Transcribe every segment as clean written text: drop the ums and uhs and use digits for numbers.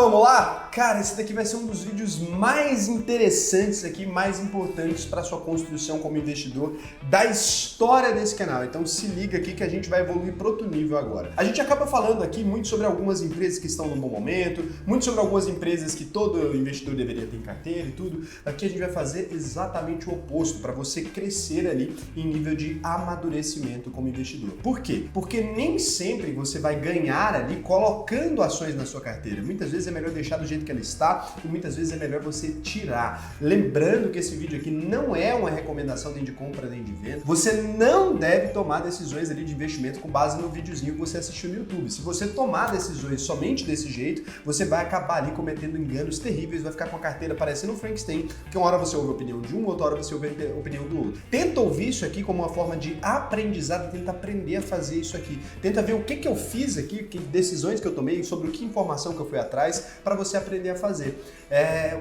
vamos lá? Cara, esse daqui vai ser um dos vídeos mais interessantes aqui, mais importantes para sua construção como investidor da história desse canal. Então se liga aqui que a gente vai evoluir para outro nível agora. A gente acaba falando aqui muito sobre algumas empresas que estão num bom momento, muito sobre algumas empresas que todo investidor deveria ter em carteira e tudo. Aqui a gente vai fazer exatamente o oposto, para você crescer ali em nível de amadurecimento como investidor. Por quê? Porque nem sempre você vai ganhar ali colocando ações na sua carteira. Muitas vezes é melhor deixar do jeito que ela está e muitas vezes é melhor você tirar. Lembrando que esse vídeo aqui não é uma recomendação nem de compra nem de venda. Você não deve tomar decisões ali de investimento com base no videozinho que você assistiu no YouTube. Se você tomar decisões somente desse jeito, você vai acabar ali cometendo enganos terríveis, vai ficar com a carteira parecendo um Frankenstein, que uma hora você ouve a opinião de um, outra hora você ouve a opinião do outro. Tenta ouvir isso aqui como uma forma de aprendizado, tenta aprender a fazer isso aqui. Tenta ver o que eu fiz aqui, que decisões que eu tomei, sobre o que informação que eu fui atrás, para você aprender a fazer.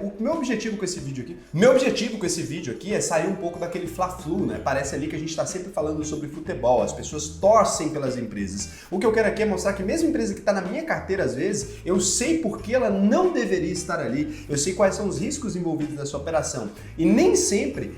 O meu objetivo com esse vídeo aqui, é sair um pouco daquele fla-flu, né? Parece ali que a gente está sempre falando sobre futebol, as pessoas torcem pelas empresas. O que eu quero aqui é mostrar que mesmo empresa que está na minha carteira às vezes, eu sei por que ela não deveria estar ali, eu sei quais são os riscos envolvidos nessa operação. E nem sempre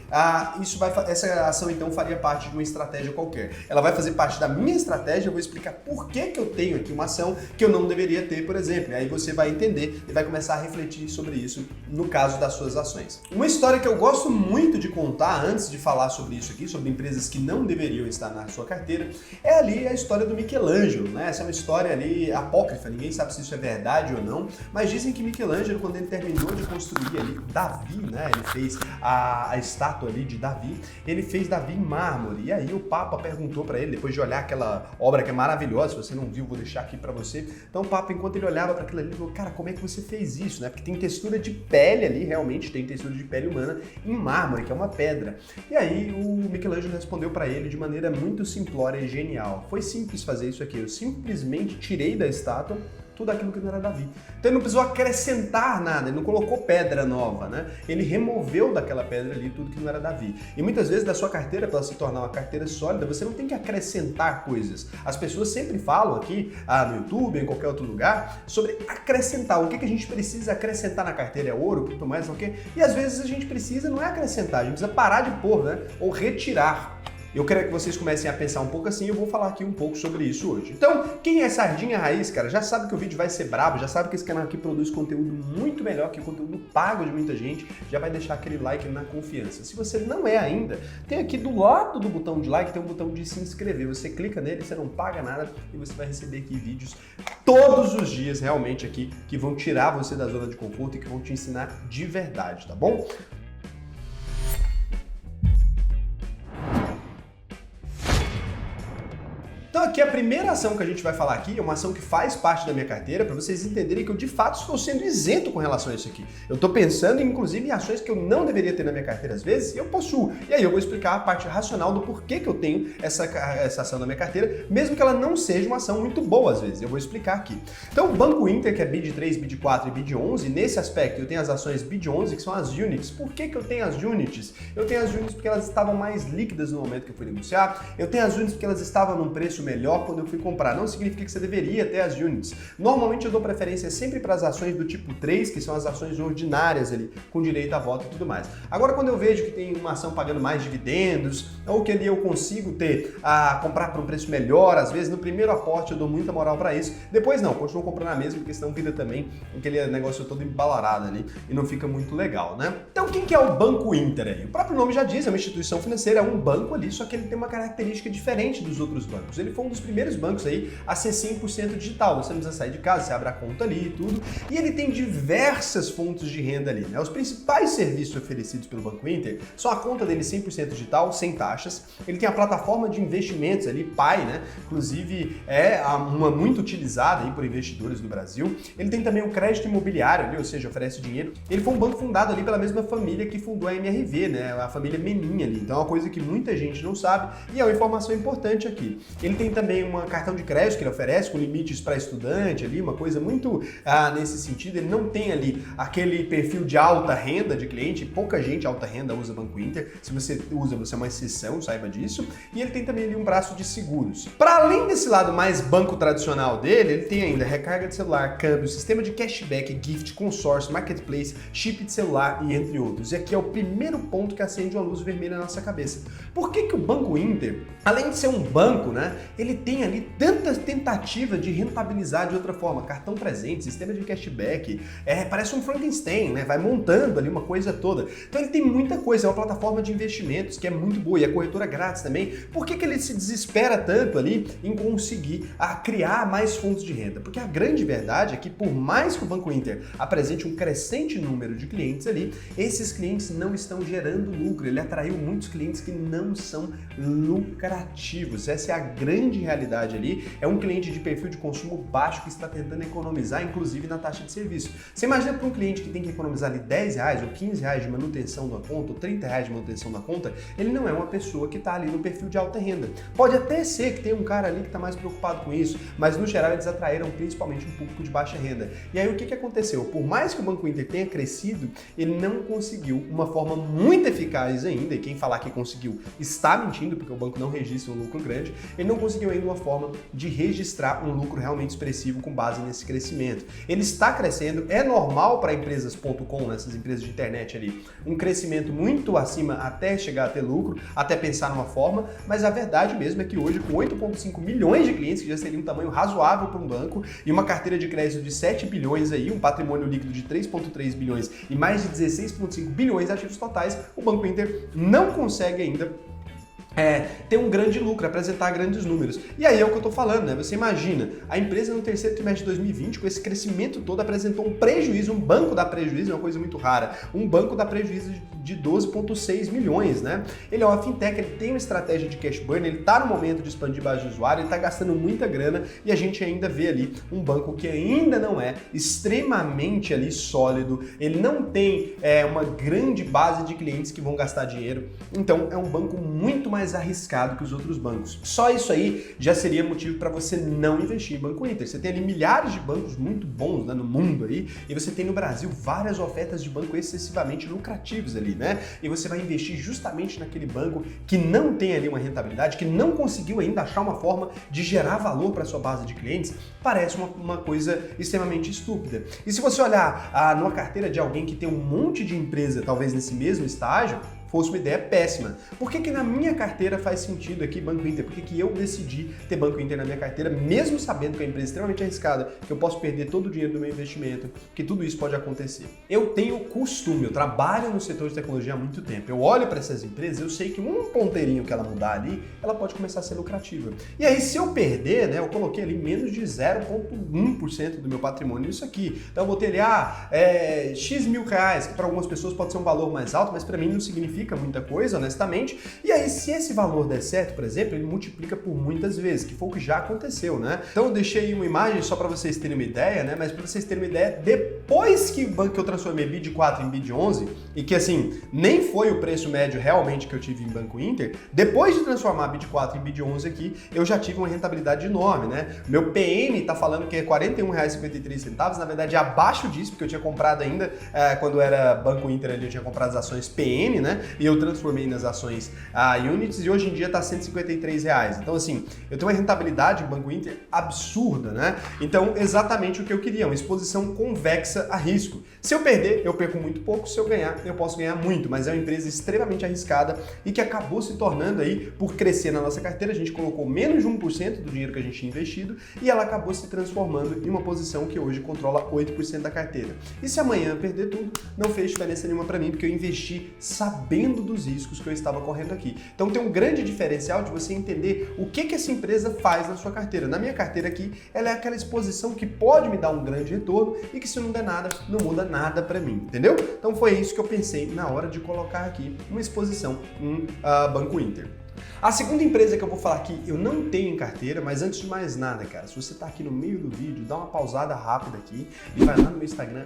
essa ação então faria parte de uma estratégia qualquer. Ela vai fazer parte da minha estratégia, eu vou explicar por que eu tenho aqui uma ação que eu não deveria ter, por exemplo. E aí você vai entender e vai começar a refletir sobre isso no caso das suas ações. Uma história que eu gosto muito de contar antes de falar sobre isso aqui, sobre empresas que não deveriam estar na sua carteira, é ali a história do Michelangelo, né? Essa é uma história ali apócrifa, ninguém sabe se isso é verdade ou não, mas dizem que Michelangelo, quando ele terminou de construir ali Davi, né? Ele fez a estátua ali de Davi, ele fez Davi em mármore. E aí o Papa perguntou para ele, depois de olhar aquela obra que é maravilhosa, se você não viu, vou deixar aqui para você. Então o Papa, enquanto ele olhava para aquilo ali, ele falou, cara, como é que você fez isso, né? Porque tem textura de pele ali, realmente tem textura de pele humana em mármore, que é uma pedra. E aí o Michelangelo respondeu para ele de maneira muito simplória e genial. Foi simples fazer isso aqui, eu simplesmente tirei da estátua tudo aquilo que não era Davi. Então ele não precisou acrescentar nada, ele não colocou pedra nova, né? Ele removeu daquela pedra ali tudo que não era Davi. E muitas vezes da sua carteira, para ela se tornar uma carteira sólida, você não tem que acrescentar coisas. As pessoas sempre falam aqui, no YouTube, em qualquer outro lugar, sobre acrescentar. O que a gente precisa acrescentar na carteira? É ouro, criptomoedas, o quê? E às vezes a gente precisa, não é acrescentar, a gente precisa parar de pôr, né? Ou retirar. Eu quero que vocês comecem a pensar um pouco assim, eu vou falar aqui um pouco sobre isso hoje. Então, quem é Sardinha Raiz, cara, já sabe que o vídeo vai ser brabo, já sabe que esse canal aqui produz conteúdo muito melhor que o conteúdo pago de muita gente, já vai deixar aquele like na confiança. Se você não é ainda, tem aqui do lado do botão de like, tem um botão de se inscrever. Você clica nele, você não paga nada e você vai receber aqui vídeos todos os dias realmente aqui que vão tirar você da zona de conforto e que vão te ensinar de verdade, tá bom? Então aqui a primeira ação que a gente vai falar aqui é uma ação que faz parte da minha carteira, para vocês entenderem que eu de fato estou sendo isento com relação a isso aqui. Eu estou pensando inclusive em ações que eu não deveria ter na minha carteira às vezes, e eu possuo. E aí eu vou explicar a parte racional do porquê que eu tenho essa ação na minha carteira, mesmo que ela não seja uma ação muito boa às vezes. Eu vou explicar aqui. Então o Banco Inter, que é BID 3, BID 4 e BID 11, nesse aspecto eu tenho as ações BID 11, que são as units. Por que eu tenho as units? Eu tenho as units porque elas estavam mais líquidas no momento que eu fui negociar. Eu tenho as units porque elas estavam num preço melhor quando eu fui comprar. Não significa que você deveria ter as units. Normalmente eu dou preferência sempre para as ações do tipo 3, que são as ações ordinárias ali, com direito a voto e tudo mais. Agora, quando eu vejo que tem uma ação pagando mais dividendos, ou que ali eu consigo comprar por um preço melhor, às vezes no primeiro aporte eu dou muita moral para isso, depois não, continuo comprando a mesma, porque senão vira também aquele negócio todo embalarado ali e não fica muito legal, né? Então quem que é o Banco Inter aí? O próprio nome já diz, é uma instituição financeira, é um banco ali, só que ele tem uma característica diferente dos outros bancos. Ele foi um dos primeiros bancos aí a ser 100% digital. Você não precisa sair de casa, você abre a conta ali e tudo. E ele tem diversas fontes de renda ali, né? Os principais serviços oferecidos pelo Banco Inter são a conta dele 100% digital, sem taxas. Ele tem a plataforma de investimentos ali, Pai, né? Inclusive é uma muito utilizada aí por investidores do Brasil. Ele tem também o crédito imobiliário ali, ou seja, oferece dinheiro. Ele foi um banco fundado ali pela mesma família que fundou a MRV, né? A família Menin ali. Então é uma coisa que muita gente não sabe e é uma informação importante aqui. Ele tem também também um cartão de crédito que ele oferece com limites para estudante ali, uma coisa muito nesse sentido. Ele não tem ali aquele perfil de alta renda de cliente, pouca gente alta renda usa Banco Inter. Se você usa, você é uma exceção, saiba disso. E ele tem também ali um braço de seguros. Para além desse lado mais banco tradicional dele, ele tem ainda recarga de celular, câmbio, sistema de cashback, gift, consórcio, marketplace, chip de celular e entre outros. E aqui é o primeiro ponto que acende uma luz vermelha na nossa cabeça. Por que que o Banco Inter, além de ser um banco, né, ele tem ali tantas tentativas de rentabilizar de outra forma? Cartão presente, sistema de cashback, parece um Frankenstein, né? Vai montando ali uma coisa toda. Então ele tem muita coisa, é uma plataforma de investimentos que é muito boa e a corretora grátis também. Por que que ele se desespera tanto ali em conseguir criar mais fontes de renda? Porque a grande verdade é que por mais que o Banco Inter apresente um crescente número de clientes ali, esses clientes não estão gerando lucro. Ele atraiu muitos clientes que não são lucrativos. Essa é a grande realidade ali. É um cliente de perfil de consumo baixo que está tentando economizar, inclusive na taxa de serviço. Você imagina para um cliente que tem que economizar ali R$10 ou R$15 de manutenção da conta, ou R$30 de manutenção da conta, ele não é uma pessoa que está ali no perfil de alta renda. Pode até ser que tenha um cara ali que está mais preocupado com isso, mas no geral eles atraíram principalmente um público de baixa renda. E aí o que aconteceu? Por mais que o Banco Inter tenha crescido, ele não conseguiu uma forma muito eficaz ainda, e quem falar que conseguiu está mentindo, porque o banco não registra um lucro grande, ele não conseguiu ainda uma forma de registrar um lucro realmente expressivo com base nesse crescimento. Ele está crescendo, é normal para empresas.com, nessas empresas de internet ali, um crescimento muito acima até chegar a ter lucro, até pensar numa forma, mas a verdade mesmo é que hoje, com 8,5 milhões de clientes, que já seria um tamanho razoável para um banco, e uma carteira de crédito de 7 bilhões aí, um patrimônio líquido de 3,3 bilhões e mais de 16,5 bilhões de ativos totais, o Banco Inter não consegue ainda ter um grande lucro, apresentar grandes números. E aí é o que eu tô falando, né? Você imagina, a empresa no terceiro trimestre de 2020, com esse crescimento todo, apresentou um prejuízo, um banco dá prejuízo, é uma coisa muito rara, um banco dá prejuízo de 12,6 milhões, né? Ele é uma fintech, ele tem uma estratégia de cash burn, ele tá no momento de expandir base de usuário, ele tá gastando muita grana e a gente ainda vê ali um banco que ainda não é extremamente ali sólido, ele não tem uma grande base de clientes que vão gastar dinheiro, então é um banco muito mais arriscado que os outros bancos. Só isso aí já seria motivo para você não investir em Banco Inter. Você tem ali milhares de bancos muito bons, né, no mundo aí, e você tem no Brasil várias ofertas de banco excessivamente lucrativos ali, né? E você vai investir justamente naquele banco que não tem ali uma rentabilidade, que não conseguiu ainda achar uma forma de gerar valor para sua base de clientes, parece uma coisa extremamente estúpida. E se você olhar numa carteira de alguém que tem um monte de empresa, talvez nesse mesmo estágio, fosse uma ideia péssima. Por que que na minha carteira faz sentido aqui Banco Inter? Por que que eu decidi ter Banco Inter na minha carteira, mesmo sabendo que é uma empresa extremamente arriscada, que eu posso perder todo o dinheiro do meu investimento, que tudo isso pode acontecer? Eu tenho costume, eu trabalho no setor de tecnologia há muito tempo, eu olho para essas empresas, eu sei que um ponteirinho que ela mudar ali, ela pode começar a ser lucrativa. E aí, se eu perder, né, eu coloquei ali menos de 0,1% do meu patrimônio nisso aqui. Então eu botei ali, X mil reais, que para algumas pessoas pode ser um valor mais alto, mas para mim não significa muita coisa, honestamente. E aí, se esse valor der certo, por exemplo, ele multiplica por muitas vezes, que foi o que já aconteceu, né? Então eu deixei aí uma imagem só para vocês terem uma ideia, né? Mas para vocês terem uma ideia, depois que eu transformei BID 4 em BID 11, e que assim, nem foi o preço médio realmente que eu tive em Banco Inter, depois de transformar BID 4 em BID 11 aqui, eu já tive uma rentabilidade enorme, né? Meu PM tá falando que é R$ 41,53, na verdade é abaixo disso, porque eu tinha comprado ainda, quando era Banco Inter ali, eu tinha comprado as ações PM, né? E eu transformei nas ações Units e hoje em dia está R$ 153. Então assim, eu tenho uma rentabilidade em Banco Inter absurda, né? Então exatamente o que eu queria, uma exposição convexa a risco. Se eu perder, eu perco muito pouco, se eu ganhar, eu posso ganhar muito, mas é uma empresa extremamente arriscada e que acabou se tornando aí, por crescer na nossa carteira, a gente colocou menos de 1% do dinheiro que a gente tinha investido e ela acabou se transformando em uma posição que hoje controla 8% da carteira. E se amanhã eu perder tudo, não fez diferença nenhuma para mim, porque eu investi sabendo dos riscos que eu estava correndo aqui. Então tem um grande diferencial de você entender o que essa empresa faz na sua carteira. Na minha carteira aqui, ela é aquela exposição que pode me dar um grande retorno e que se não der nada, não muda nada para mim, entendeu? Então foi isso que eu pensei na hora de colocar aqui uma exposição em Banco Inter. A segunda empresa que eu vou falar aqui, eu não tenho em carteira, mas antes de mais nada, cara, se você tá aqui no meio do vídeo, dá uma pausada rápida aqui e vai lá no meu Instagram,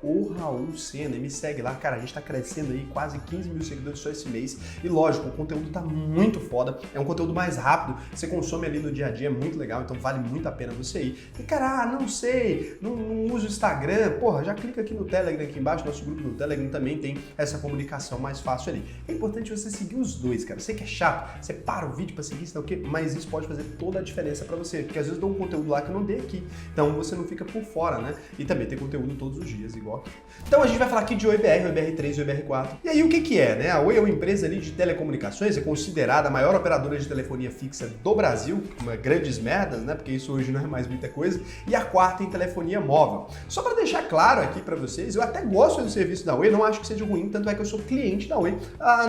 @oraulsena, e me segue lá. Cara, a gente tá crescendo aí quase 15 mil seguidores só esse mês. E lógico, o conteúdo tá muito foda, é um conteúdo mais rápido, você consome ali no dia a dia, é muito legal, então vale muito a pena você ir. E cara, não sei, não uso o Instagram, porra, já clica aqui no Telegram, aqui embaixo, nosso grupo no Telegram também tem essa comunicação mais fácil ali. É importante você seguir os dois, cara. Você que é chato, você para o vídeo para seguir, sei lá o quê, mas isso pode fazer toda a diferença para você, porque às vezes eu dou um conteúdo lá que eu não dei aqui, então você não fica por fora, né? E também tem conteúdo todos os dias, igual aqui. Então a gente vai falar aqui de Oi BR, Oi BR3, Oi BR4. E aí o que é, né? A Oi é uma empresa ali de telecomunicações, é considerada a maior operadora de telefonia fixa do Brasil, uma grandes merdas, né? Porque isso hoje não é mais muita coisa, e a quarta em telefonia móvel. Só para deixar claro aqui para vocês, eu até gosto do serviço da Oi, não acho que seja ruim, tanto é que eu sou cliente da Oi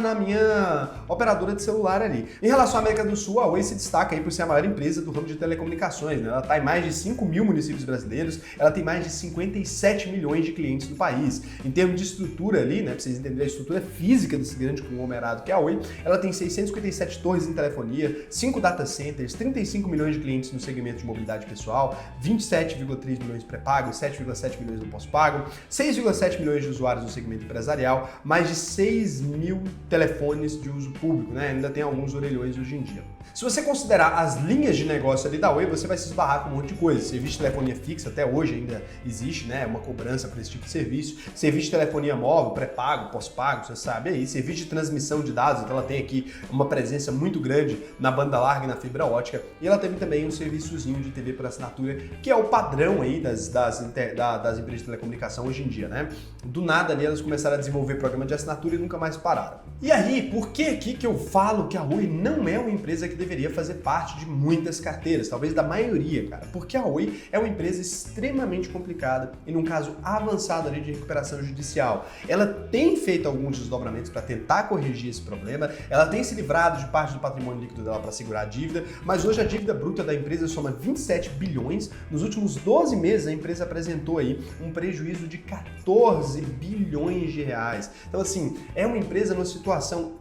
na minha operadora de celular ali. Em relação à América do Sul, a Oi se destaca aí por ser a maior empresa do ramo de telecomunicações, né? Ela está em mais de 5 mil municípios brasileiros, ela tem mais de 57 milhões de clientes no país. Em termos de estrutura ali, né, para vocês entenderem a estrutura física desse grande conglomerado que é a Oi, ela tem 657 torres em telefonia, 5 data centers, 35 milhões de clientes no segmento de mobilidade pessoal, 27,3 milhões pré-pagos, 7,7 milhões no pós-pago, 6,7 milhões de usuários no segmento empresarial, mais de 6 mil telefones de uso público, né? Ainda tem alguns orelhões hoje em dia. Se você considerar as linhas de negócio ali da Oi, você vai se esbarrar com um monte de coisa. Serviço de telefonia fixa, até hoje ainda existe, né? Uma cobrança por esse tipo de serviço. Serviço de telefonia móvel, pré-pago, pós-pago, você sabe aí. Serviço de transmissão de dados, então ela tem aqui uma presença muito grande na banda larga e na fibra ótica. E ela teve também um serviçozinho de TV por assinatura, que é o padrão aí das empresas de telecomunicação hoje em dia, né? Do nada ali elas começaram a desenvolver programa de assinatura e nunca mais pararam. E aí, por que aqui que eu falo que a Oi não é uma empresa que deveria fazer parte de muitas carteiras, talvez da maioria, cara? Porque a Oi é uma empresa extremamente complicada e num caso avançado ali de recuperação judicial. Ela tem feito alguns desdobramentos para tentar corrigir esse problema, ela tem se livrado de parte do patrimônio líquido dela para segurar a dívida, mas hoje a dívida bruta da empresa soma 27 bilhões. Nos últimos 12 meses a empresa apresentou aí um prejuízo de 14 bilhões de reais. Então assim, é uma empresa numa situação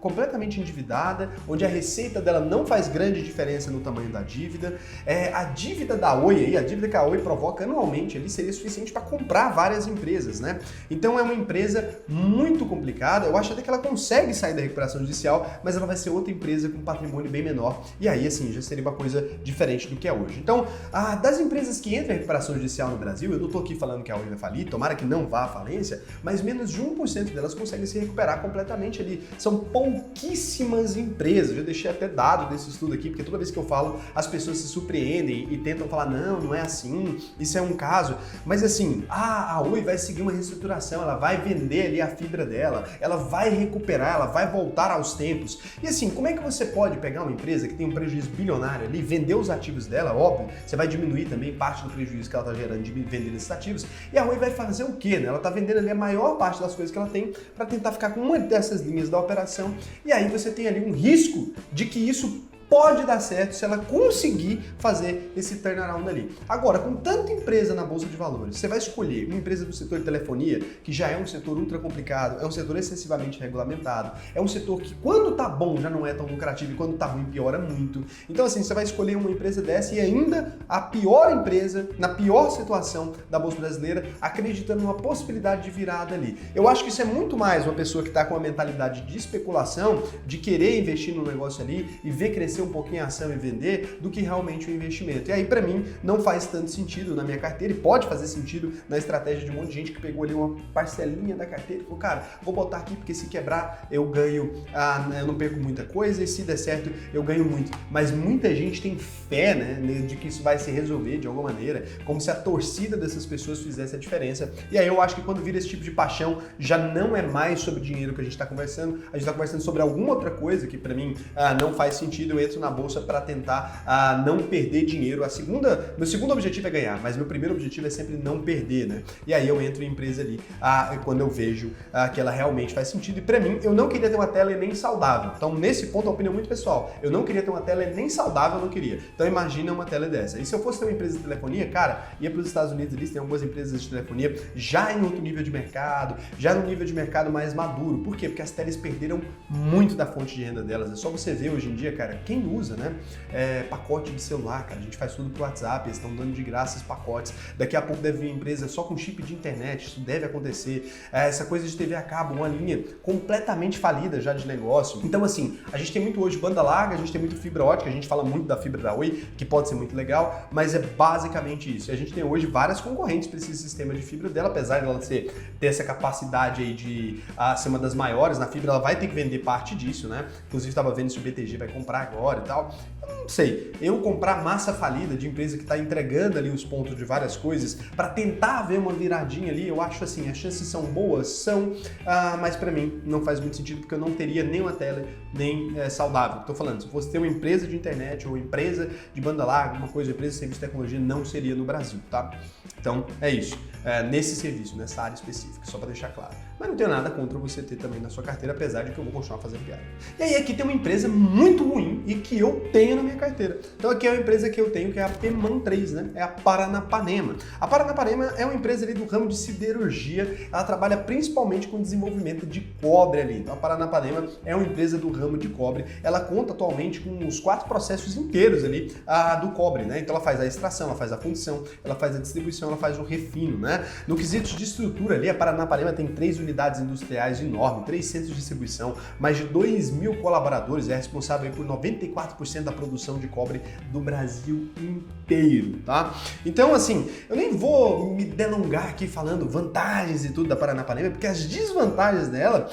completamente endividada, onde a receita dela não faz grande diferença no tamanho da dívida. A dívida da Oi aí, a dívida que a Oi provoca anualmente ali seria suficiente para comprar várias empresas, né? Então é uma empresa muito complicada. Eu acho até que ela consegue sair da recuperação judicial, mas ela vai ser outra empresa com patrimônio bem menor. E aí, assim, já seria uma coisa diferente do que é hoje. Então, das empresas que entram em recuperação judicial no Brasil, eu não estou aqui falando que a Oi vai falir, tomara que não vá à falência, mas menos de 1% delas conseguem se recuperar completamente ali. São pouquíssimas empresas. Eu deixei até dado desse estudo aqui, porque toda vez que eu falo, as pessoas se surpreendem e tentam falar, não é assim, isso é um caso. Mas assim, a Oi vai seguir uma reestruturação, ela vai vender ali a fibra dela, ela vai recuperar, ela vai voltar aos tempos. E assim, como é que você pode pegar uma empresa que tem um prejuízo bilionário ali, vender os ativos dela, óbvio, você vai diminuir também parte do prejuízo que ela está gerando de vender esses ativos, e a Oi vai fazer o quê, né? Ela está vendendo ali a maior parte das coisas que ela tem para tentar ficar com uma dessas linhas da operação, e aí você tem ali um risco de que isso pode dar certo se ela conseguir fazer esse turnaround ali. Agora, com tanta empresa na Bolsa de Valores, você vai escolher uma empresa do setor de telefonia, que já é um setor ultra complicado, é um setor excessivamente regulamentado, é um setor que quando tá bom já não é tão lucrativo e quando tá ruim piora muito. Então assim, você vai escolher uma empresa dessa e ainda a pior empresa, na pior situação da Bolsa Brasileira, acreditando numa possibilidade de virada ali. Eu acho que isso é muito mais uma pessoa que tá com uma mentalidade de especulação, de querer investir no negócio ali e ver crescer um pouquinho a ação e vender, do que realmente o investimento. E aí, para mim, não faz tanto sentido na minha carteira e pode fazer sentido na estratégia de um monte de gente que pegou ali uma parcelinha da carteira e falou, cara, vou botar aqui porque se quebrar eu ganho, eu não perco muita coisa e se der certo eu ganho muito. Mas muita gente tem fé, né, de que isso vai se resolver de alguma maneira, como se a torcida dessas pessoas fizesse a diferença. E aí eu acho que quando vira esse tipo de paixão, já não é mais sobre dinheiro que a gente está conversando, a gente está conversando sobre alguma outra coisa que para mim não faz sentido. Eu entro na bolsa para tentar não perder dinheiro. Meu segundo objetivo é ganhar, mas meu primeiro objetivo é sempre não perder, né? E aí eu entro em empresa ali quando eu vejo que ela realmente faz sentido. E para mim, eu não queria ter uma tela nem saudável. Então, nesse ponto, é uma opinião muito pessoal. Eu não queria ter uma tela nem saudável, eu não queria. Então, imagina uma tela dessa. E se eu fosse ter uma empresa de telefonia, cara, ia para os Estados Unidos, eles têm algumas empresas de telefonia já em outro nível de mercado, já no nível de mercado mais maduro. Por quê? Porque as teles perderam muito da fonte de renda delas. É só você ver hoje em dia, cara, quem usa, né? Pacote de celular, cara. A gente faz tudo pro WhatsApp, eles estão dando de graça esses pacotes. Daqui a pouco deve vir empresa só com chip de internet, isso deve acontecer. Essa coisa de TV a cabo, uma linha completamente falida já de negócio. Então, assim, a gente tem muito hoje banda larga, a gente tem muito fibra ótica, a gente fala muito da fibra da Oi, que pode ser muito legal, mas é basicamente isso. E a gente tem hoje várias concorrentes para esse sistema de fibra dela, apesar dela ter essa capacidade aí de ser uma das maiores na fibra, ela vai ter que vender parte disso, né? Inclusive, estava vendo se o BTG vai comprar agora e tal. Eu não sei, eu comprar massa falida de empresa que está entregando ali os pontos de várias coisas para tentar ver uma viradinha ali, eu acho assim, as chances são boas, mas para mim não faz muito sentido porque eu não teria nem uma tela nem saudável. Estou falando, se fosse ter uma empresa de internet ou empresa de banda larga, uma coisa, empresa de serviço de tecnologia, não seria no Brasil, tá? Então é isso, nesse serviço, nessa área específica, só para deixar claro. Mas não tenho nada contra você ter também na sua carteira, apesar de que eu vou continuar fazendo piada. E aí aqui tem uma empresa muito ruim e que eu tenho na minha carteira. Então aqui é uma empresa que eu tenho, que é a Peman 3, né? É a Paranapanema. A Paranapanema é uma empresa ali do ramo de siderurgia, ela trabalha principalmente com desenvolvimento de cobre ali. Então a Paranapanema é uma empresa do ramo de cobre, ela conta atualmente com os 4 processos inteiros ali do cobre, né? Então ela faz a extração, ela faz a fundição, ela faz a distribuição, ela faz o refino, né? No quesito de estrutura ali, a Paranapanema tem 3 unidades industriais enormes, 3 centros de distribuição, mais de 2.000 colaboradores, é responsável por 94% da produção de cobre do Brasil inteiro, tá? Então, assim, eu nem vou me delongar aqui falando vantagens e tudo da Paranapanema, porque as desvantagens dela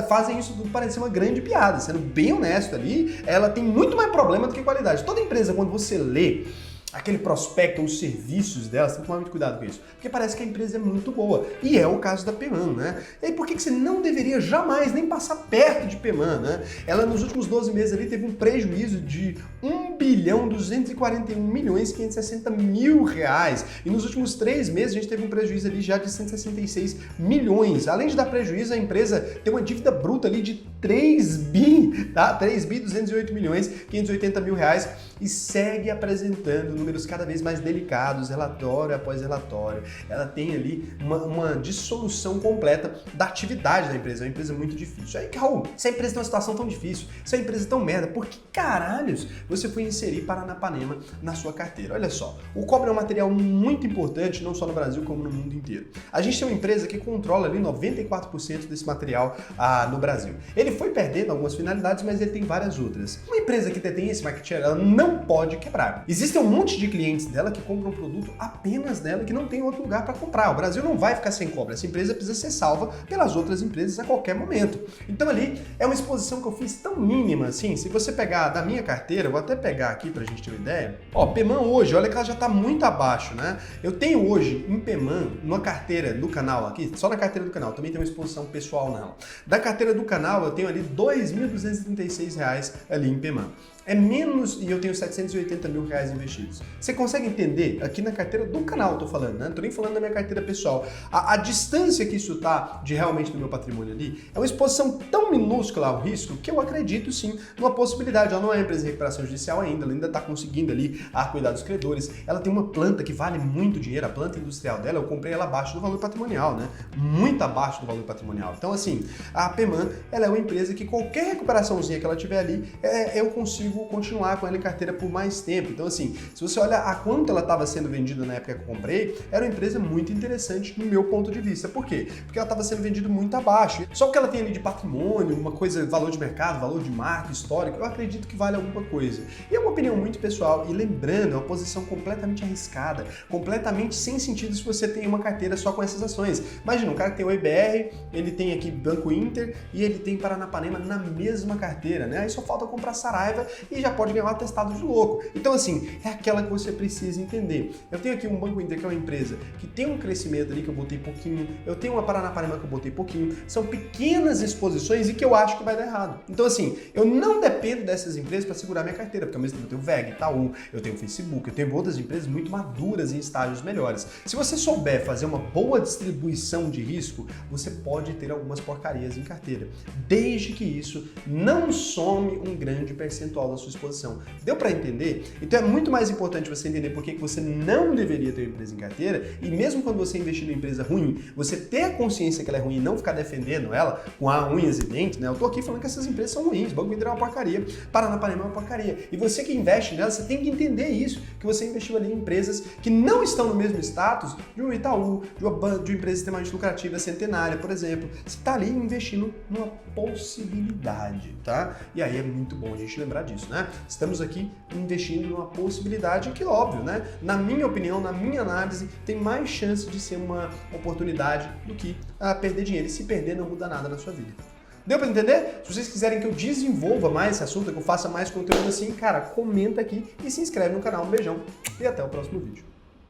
fazem isso tudo parecer uma grande piada. Sendo bem honesto ali, ela tem muito mais problema do que qualidade. Toda empresa, quando você lê aquele prospecto, os serviços dela, você tem que tomar muito cuidado com isso, porque parece que a empresa é muito boa, e é o caso da Peman, né? E aí por que você não deveria jamais nem passar perto de Peman, né? Ela nos últimos 12 meses ali teve um prejuízo de 1.241.560.000 reais, e nos últimos 3 meses a gente teve um prejuízo ali já de 166 milhões. Além de dar prejuízo, a empresa tem uma dívida bruta ali de 3 bi, tá? 3.208.580.000 reais, e segue apresentando números cada vez mais delicados, relatório após relatório. Ela tem ali uma dissolução completa da atividade da empresa. É uma empresa muito difícil. Aí, Raul, se a empresa tem uma situação tão difícil, se a empresa é tão merda, por que caralhos você foi inserir Paranapanema na sua carteira? Olha só, o cobre é um material muito importante, não só no Brasil, como no mundo inteiro. A gente tem uma empresa que controla ali 94% desse material no Brasil. Ele foi perdendo algumas finalidades, mas ele tem várias outras. Uma empresa que detém esse market share, ela não pode quebrar. Existem um monte de clientes dela que compram produto apenas dela, que não tem outro lugar para comprar. O Brasil não vai ficar sem cobre. Essa empresa precisa ser salva pelas outras empresas a qualquer momento. Então ali é uma exposição que eu fiz tão mínima assim. Se você pegar da minha carteira, eu vou até pegar aqui pra gente ter uma ideia. Ó, Peman hoje, olha que ela já tá muito abaixo, né? Eu tenho hoje em Peman, numa carteira do canal aqui, só na carteira do canal, também tem uma exposição pessoal nela. Da carteira do canal eu tenho ali R$ 2.236 ali em Peman. É menos, e eu tenho 780 mil reais investidos. Você consegue entender? Aqui na carteira do canal eu tô falando, né? Não tô nem falando da minha carteira pessoal. A distância que isso tá de realmente do meu patrimônio ali é uma exposição tão minúscula ao risco que eu acredito sim numa possibilidade. Ela não é uma empresa de recuperação judicial ainda, ela ainda tá conseguindo ali cuidar dos credores. Ela tem uma planta que vale muito dinheiro, a planta industrial dela, eu comprei ela abaixo do valor patrimonial, né? Muito abaixo do valor patrimonial. Então assim, a Peman, ela é uma empresa que qualquer recuperaçãozinha que ela tiver ali, eu consigo continuar com ela em carteira por mais tempo. Então assim, se você olha a quanto ela estava sendo vendida na época que eu comprei, era uma empresa muito interessante no meu ponto de vista. Por quê? Porque ela estava sendo vendida muito abaixo. Só que ela tem ali de patrimônio, uma coisa, valor de mercado, valor de marca, histórico, eu acredito que vale alguma coisa. E é uma opinião muito pessoal. E lembrando, é uma posição completamente arriscada, completamente sem sentido se você tem uma carteira só com essas ações. Imagina, um cara que tem o IBR, ele tem aqui Banco Inter e ele tem Paranapanema na mesma carteira, né? Aí só falta comprar Saraiva e já pode ganhar um atestado de louco. Então, assim, é aquela que você precisa entender. Eu tenho aqui um Banco Inter, que é uma empresa que tem um crescimento ali que eu botei pouquinho, eu tenho uma Paranapanema que eu botei pouquinho, são pequenas exposições e que eu acho que vai dar errado. Então, assim, eu não dependo dessas empresas para segurar minha carteira, porque ao mesmo tempo eu tenho VEG, Itaú, eu tenho Facebook, eu tenho outras empresas muito maduras em estágios melhores. Se você souber fazer uma boa distribuição de risco, você pode ter algumas porcarias em carteira, desde que isso não some um grande percentual da sua exposição. Deu para entender? Então é muito mais importante você entender por que você não deveria ter uma empresa em carteira, e mesmo quando você investir numa empresa ruim, você ter a consciência que ela é ruim e não ficar defendendo ela com unhas e dentes, né? Eu tô aqui falando que essas empresas são ruins, Banco Inter é uma porcaria, Paranapanema é uma porcaria. E você que investe nela, você tem que entender isso, que você investiu ali em empresas que não estão no mesmo status de um Itaú, de uma empresa extremamente lucrativa, Centenária, por exemplo. Você está ali investindo numa possibilidade, tá? E aí é muito bom a gente lembrar disso, né? Estamos aqui investindo numa possibilidade que, óbvio, né? Na minha opinião, na minha análise, tem mais chance de ser uma oportunidade do que perder dinheiro. E se perder, não muda nada na sua vida. Deu pra entender? Se vocês quiserem que eu desenvolva mais esse assunto, que eu faça mais conteúdo assim, cara, comenta aqui e se inscreve no canal. Um beijão e até o próximo vídeo.